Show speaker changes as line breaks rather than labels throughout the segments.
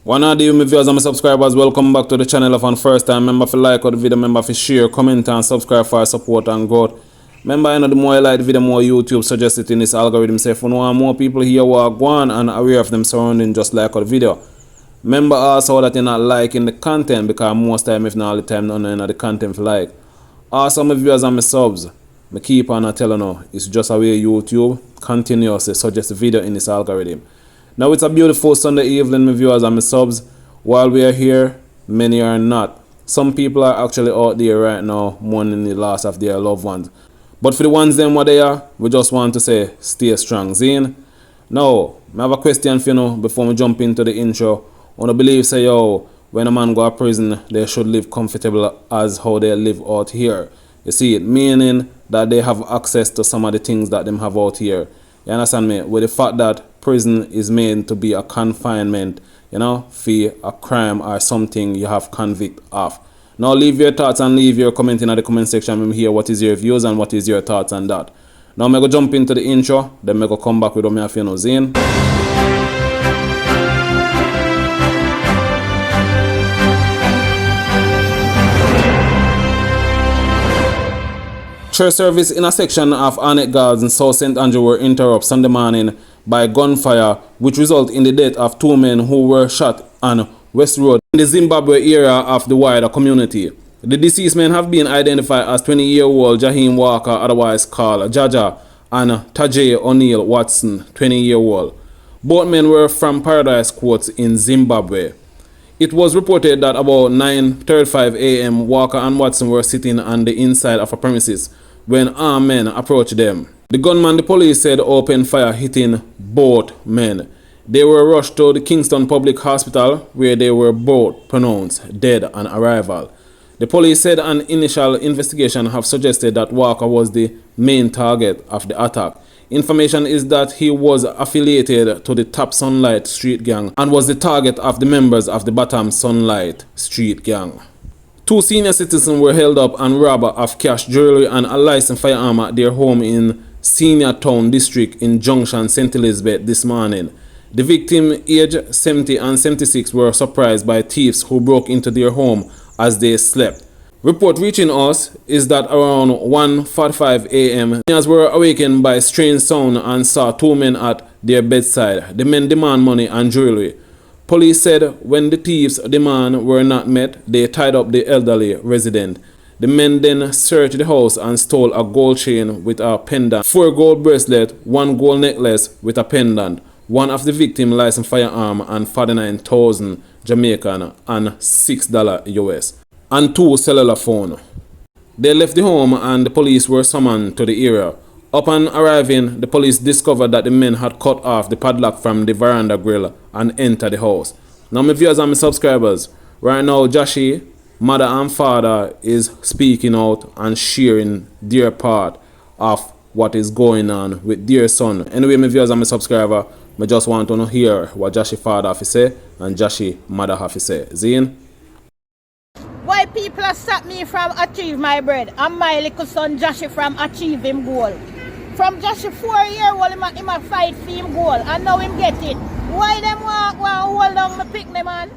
One of you, my viewers and my subscribers, welcome back to the channel. If on first time, remember to like the video, remember to share, comment and subscribe for support and growth. Remember, you know, the more you like the video, more YouTube suggests it in this algorithm. So if you want more people here who are going and aware of them surrounding, just like the video. Remember also that you're not liking the content, because most time, if not all the time, none of the content you like. Also, my viewers and my subs, I keep on telling you, it's just a way YouTube continuously suggests the video in this algorithm. Now it's a beautiful Sunday evening, my viewers and my subs. While we are here, many are not. Some people are actually out there right now mourning the loss of their loved ones. But for the ones them what they are, we just want to say stay strong. Zine? Now, I have a question for you before we jump into the intro. I want to believe say yo, when a man go to prison, they should live comfortable as how they live out here. You see it, meaning that they have access to some of the things that them have out here. You understand me? With the fact that prison is made to be a confinement, you know, for a crime or something you have convict of. Now leave your thoughts and leave your comment in the comment section. Let me hear what is your views and what is your thoughts on that. Now I'm going to jump into the intro, then I'm going to come back with what I have to say. Church service in a section of Arnett Gardens in South St. Andrew were interrupted Sunday morning by gunfire, which resulted in the death of two men who were shot on West Road in the Zimbabwe area of the wider community. The deceased men have been identified as 20-year-old Jaheim Walker, otherwise called Jah Jah, and Tajay O'Neil Watson, 20-year-old. Both men were from Paradise Courts in Zimbabwe. It was reported that about 9:35 a.m. Walker and Watson were sitting on the inside of a premises when armed men approached them. The gunman, the police said, opened fire, hitting both men. They were rushed to the Kingston Public Hospital, where they were both pronounced dead on arrival. The police said an initial investigation have suggested that Walker was the main target of the attack. Information is that he was affiliated to the Top Sunlight Street Gang and was the target of the members of the Bottom Sunlight Street Gang. Two senior citizens were held up and robbed of cash, jewelry and a licensed firearm at their home in Senior Town District in Junction, St. Elizabeth this morning. The victim, aged 70 and 76, were surprised by thieves who broke into their home as they slept. Report reaching us is that around 1:45 a.m. seniors were awakened by strange sound and saw two men at their bedside. The men demand money and jewelry. Police said when the thieves' demands were not met, they tied up the elderly resident. The men then searched the house and stole a gold chain with a pendant, 4 gold bracelets, 1 gold necklace with a pendant, one of the victim's licensed firearm and 49,000 Jamaican and $6 US, and 2 cellular phones. They left the home and the police were summoned to the area. Upon arriving, the police discovered that the men had cut off the padlock from the veranda grill and entered the house. Now my viewers and my subscribers, right now Jah Jah, mother and father, is speaking out and sharing their part of what is going on with their son. Anyway, my viewers and my subscriber, I just want to hear what Jah Jah father have to say and Jah Jah mother have to say. Zine?
Why people have stopped me from achieve my bread and my little son Jah Jah from achieve him goal? From Jah Jah 4-year-old, him a fight for him goal and now him get it. Why them want hold down my pick man?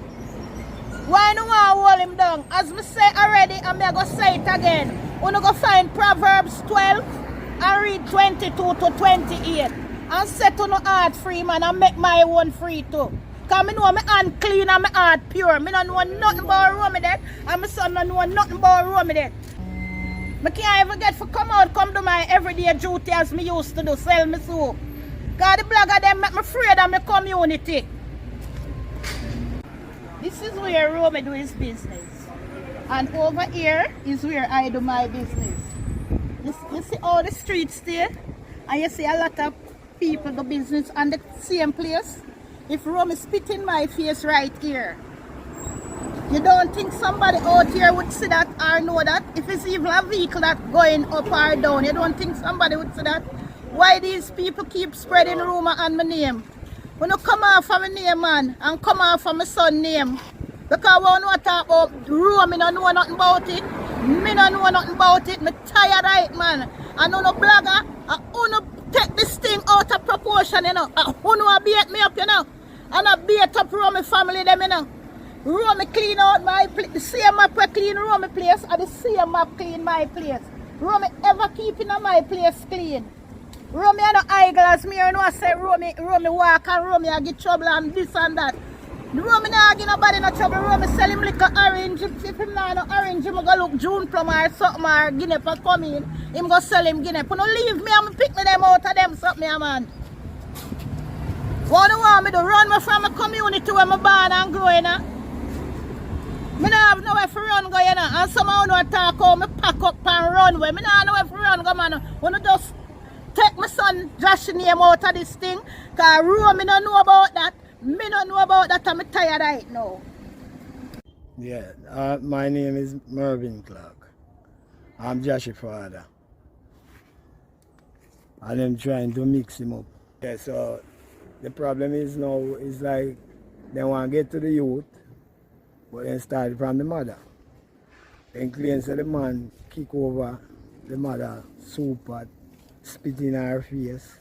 Why no want hold him down? As me say already, and me go say it again. We go find Proverbs 12 and read 22 to 28 and set on no heart free, man, and make my own free too. Because I know my hand clean and my heart pure. I don't know nothing about Rome that, and my son don't know nothing about Rome that. I can't even get for come do my everyday duty as me used to do, sell me soap. Because the blogger them make me afraid of my community. This is where Rome do his business. And over here is where I do my business. You see all the streets there, and you see a lot of people do business on the same place. If Rome is spit in my face right here, you don't think somebody out here would see that or know that? If it's even a vehicle that's going up or down, you don't think somebody would see that? Why these people keep spreading rumor on my name? When you come off of my name, man, and come off of my son's name, because we don't talk about Rome, I don't know nothing about it. Me don't know nothing about it. Me tired of it, man. And no blogger, I take this thing out of proportion, you know. Who know beat me up, you know. And I beat up Romy family them, you know. Romy clean out my place. The same map we clean Romy place and the same map clean my place. Romy ever keeping my place clean. Romy are no eyeglass me, you know, I say Romy walk and Romy I get trouble and this and that. Romy not give nobody no trouble. Romy sell him like a orange. If him not no orange, him go look June plum or something or Guinea for come in. Him go sell him Guinea. But no leave me and pick me them out of them something, man. What do you want me to run me from a community where I'm born and growing? Me don't have nowhere for run go, you know. And somehow no talk how me pack up and run where. Me don't have nowhere for run go, man. Wanna just take my son Josh's name out of this thing. Cause Romy don't know about that. Me don't know about that. I'm tired right now.
Yeah, my name is Mervyn Clark. I'm Josh's father. And I'm trying to mix him up. Yeah, so the problem is now, is like they want to get to the youth, but then start from the mother. Then claims that the man kick over the mother soup pot, spit in her face,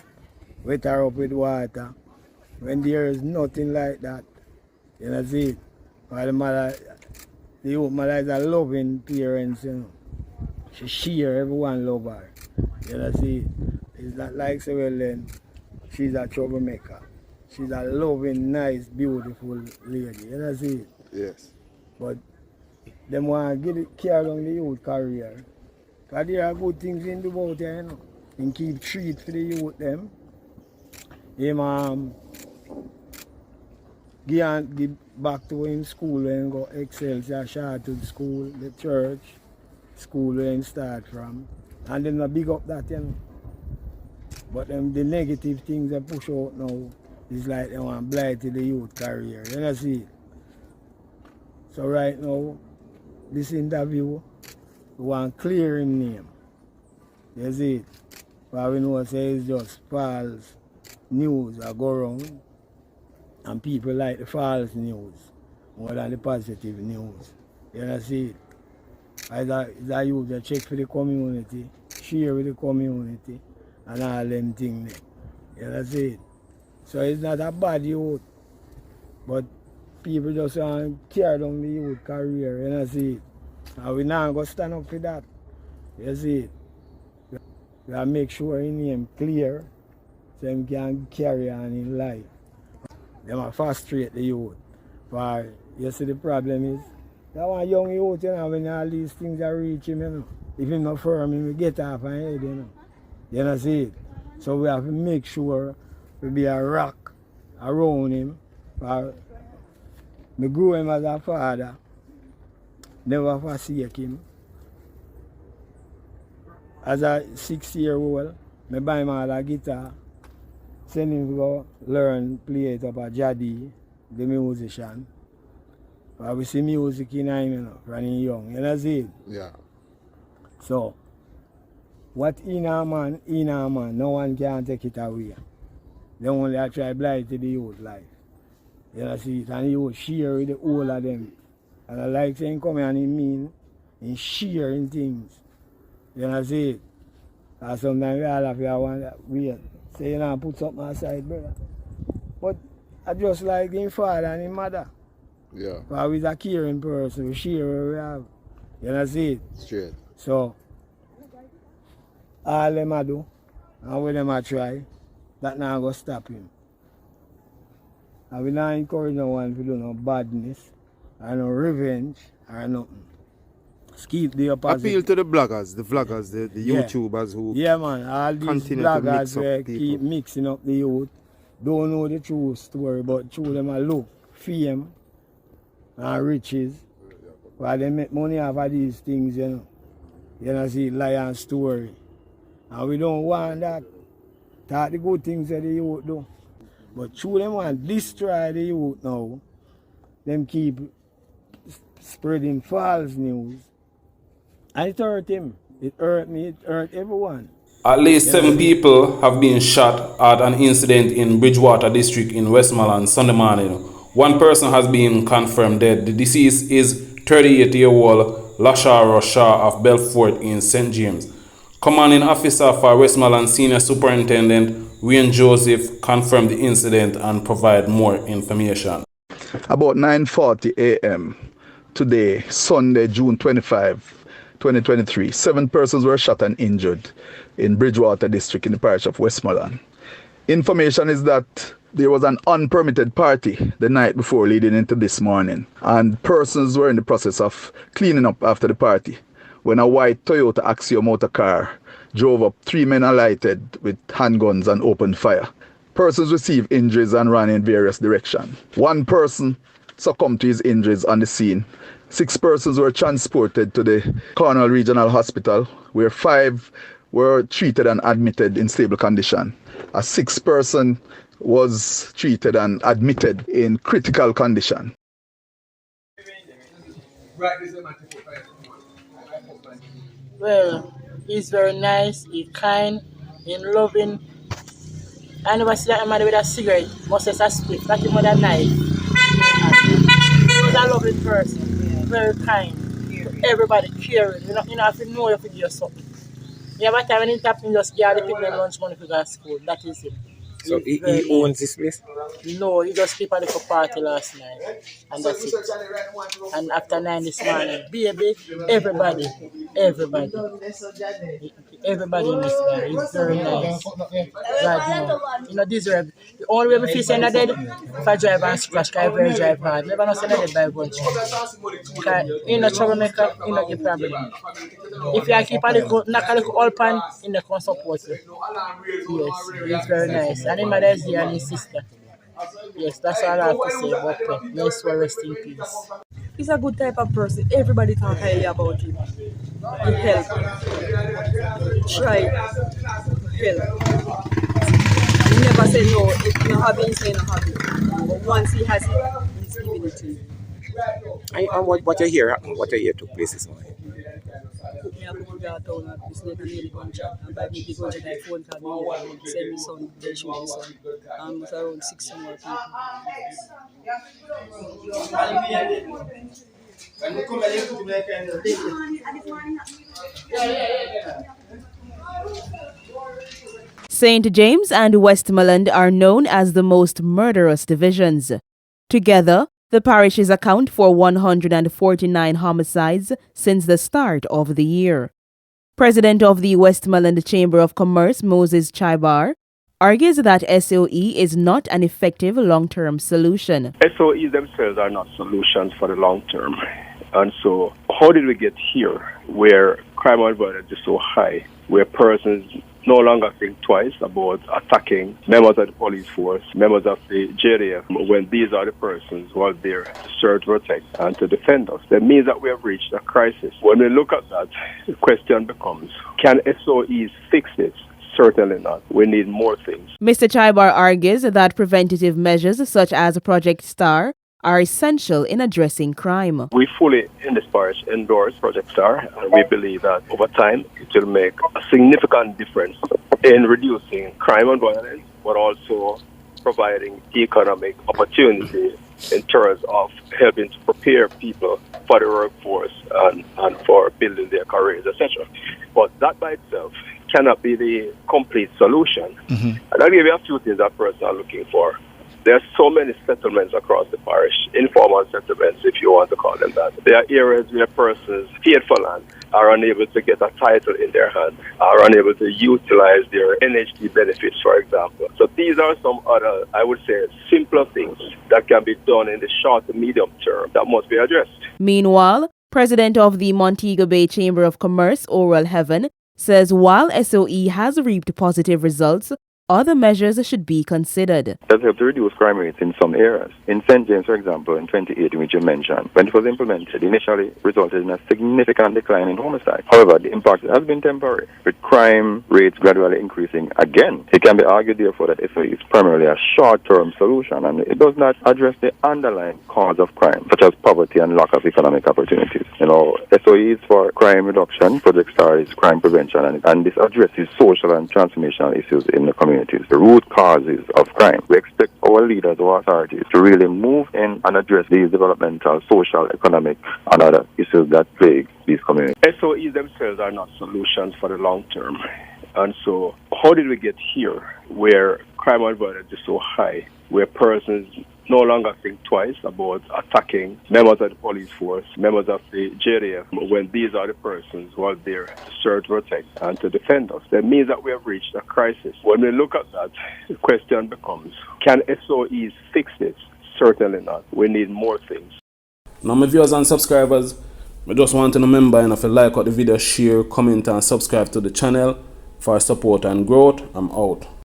wet her up with water. When there is nothing like that, you know, see it. While the youth mother is a loving parents, you know. She share, everyone love her. You know, see it. It's not like, say, well then, she's a troublemaker. She's a loving, nice, beautiful lady. You know, see it?
Yes.
But them want to carry on the youth career. Because there are good things in the world, you know. And keep treat for the youth them. Him give back to him school and go excel, shot to the school, the church, school where him start from. And then I big up that, you know. But the negative things they push out now is like they want to blight to the youth career. You know, see it? So right now, this interview, we want clear him name. You see it? But we know say it's just false news that go around. And people like the false news more than the positive news. You know, see it? It's a youth that check for the community, share with the community, and all them things. You know, see it? So it's not a bad youth, but people just want to tear down the youth career. You know, see it? And we not going to stand up for that. You see it? We have to make sure his name clear so he can carry on in life. They want to frustrate the youth. But you see the problem is, that one young youth, you know, when all these things are reaching, you know, if he's not firm, he will get off and head, you know. You know, see it? So we have to make sure we be a rock around him. But I grew him as a father, never forsake him. As a 6-year-old, I buy him all a guitar, send him to go learn, play it up at Jah Jah, the musician. But we see music in him, you know, when he's young. You know, see it?
Yeah.
So, what in a man, no one can take it away. They only try to blight to the youth life. You know, see it? And you share with the whole of them. And I like saying, come here and he mean, and sharing things. You know, see it? And sometimes we all have to want to wait. Say, you know, put something aside, brother. But I just like his father and his mother.
Yeah.
Because we're a caring person, we share what we have. You know, see it?
Straight.
So, all them I do, and when them I try, that not going to stop him. And we not encourage no one to do no badness, or no revenge, or nothing. Just keep the opposite.
Appeal to the bloggers, the vloggers, the YouTubers who
man, all these bloggers keep mixing up the youth, don't know the true story, but through them I look, fame, and riches. While they make money off of these things, you know. You know, see, lion story. And we don't want that. Talk the good things that the youth do. But through them want to destroy the youth now, them keep spreading false news. And it hurt him. It hurt me, it hurt everyone.
At least 7 people have been shot at an incident in Bridgewater district in Westmoreland Sunday morning. 1 person has been confirmed dead. The deceased is 38-year-old Lashara Shah of Belfort in St. James. Commanding officer for Westmoreland Senior Superintendent Wayne Joseph confirmed the incident and provide more information.
About 9:40 a.m. today, Sunday, June 25, 2023, 7 persons were shot and injured in Bridgewater District in the parish of Westmoreland. Information is that there was an unpermitted party the night before leading into this morning, and persons were in the process of cleaning up after the party when a white Toyota Axio motor car drove up. 3 men alighted with handguns and opened fire. Persons received injuries and ran in various directions. 1 person succumbed to his injuries on the scene. 6 persons were transported to the Cornwall Regional Hospital, where 5 were treated and admitted in stable condition. A 6th person was treated and admitted in critical condition.
Well, he's very nice, he's kind, he's loving. I never see that man with a cigarette, must have a split, that him with a knife. He was a loving person, very kind, everybody caring. You know, if you know you have to do something. You have a time when it happens, just give the people lunch money to go to school. That is him.
So he owns this place?
No, he just keep a little party last night. And that's it. And after 9 this morning, baby, everybody in this guy is very nice. God, you know, deserve. The only way we feel saying that dead, if I drive and crash, I very drive hard. Never know saying that dead by gunshot. You know, troublemaker, you know, the problem. If you keep a little, knock a little all pan, you know, can support you. Yes, he's very nice. And his mother is here and his sister. Yes, that's all I have to say about him. May his soul rest in peace.
He's a good type of person. Everybody talk highly about him. He help. Try to help. He never say no. If you have it, he say no have it. But once he has it, he's giving it to you.
And what you hear took place this morning?
Put me up to the town and this lady nearly gunshot. And by me, the gunshot, I phone call me. Send me son, they shoot my son. And with around 6 more people.
St. James and Westmoreland are known as the most murderous divisions. Together, the parishes account for 149 homicides since the start of the year. President of the Westmoreland Chamber of Commerce, Moses Chaibar, argues that SOE is not an effective long-term solution.
SOEs themselves are not solutions for the long term. And so how did we get here where crime and violence is so high, where persons no longer think twice about attacking members of the police force, members of the JDF, when these are the persons who are there to serve, to protect, and to defend us? That means that we have reached a crisis. When we look at that, the question becomes, can SOEs fix it? Certainly not. We need more things.
Mr. Chaibar argues that preventative measures such as Project STAR are essential in addressing crime.
We fully, in this parish, endorse Project STAR, and we believe that over time it will make a significant difference in reducing crime and violence, but also providing economic opportunity in terms of helping to prepare people for the workforce and for building their careers, etc. But that by itself cannot be the complete solution. And I'll give you a few things that persons are looking for. There are so many settlements across the parish, informal settlements, if you want to call them that. There are areas where persons paid for land are unable to get a title in their hand, are unable to utilize their NHD benefits, for example. So these are some other, I would say, simpler things that can be done in the short to medium term that must be addressed.
Meanwhile, President of the Montego Bay Chamber of Commerce, Oral Heaven, says while SOE has reaped positive results, other measures should be considered.
It has helped to reduce crime rates in some areas. In St. James, for example, in 2018, which you mentioned, when it was implemented, initially resulted in a significant decline in homicide. However, the impact has been temporary, with crime rates gradually increasing again. It can be argued, therefore, that SOE is primarily a short-term solution, and it does not address the underlying cause of crime, such as poverty and lack of economic opportunities. SOE is for crime reduction, Project STAR is crime prevention, and this addresses social and transformational issues in the community. The root causes of crime. We expect our leaders, our authorities, to really move in and address these developmental, social, economic, and other issues that plague these communities.
SOEs themselves are not solutions for the long term. And so how did we get here where crime and violence is so high, where persons no longer think twice about attacking members of the police force, members of the JDF, when these are the persons who are there to serve, to protect, and to defend us? That means that we have reached a crisis. When we look at that, the question becomes, can SOEs fix this? Certainly not. We need more things.
Now, my viewers and subscribers, I just want to remember, if you like what the video, share, comment, and subscribe to the channel for support and growth. I'm out.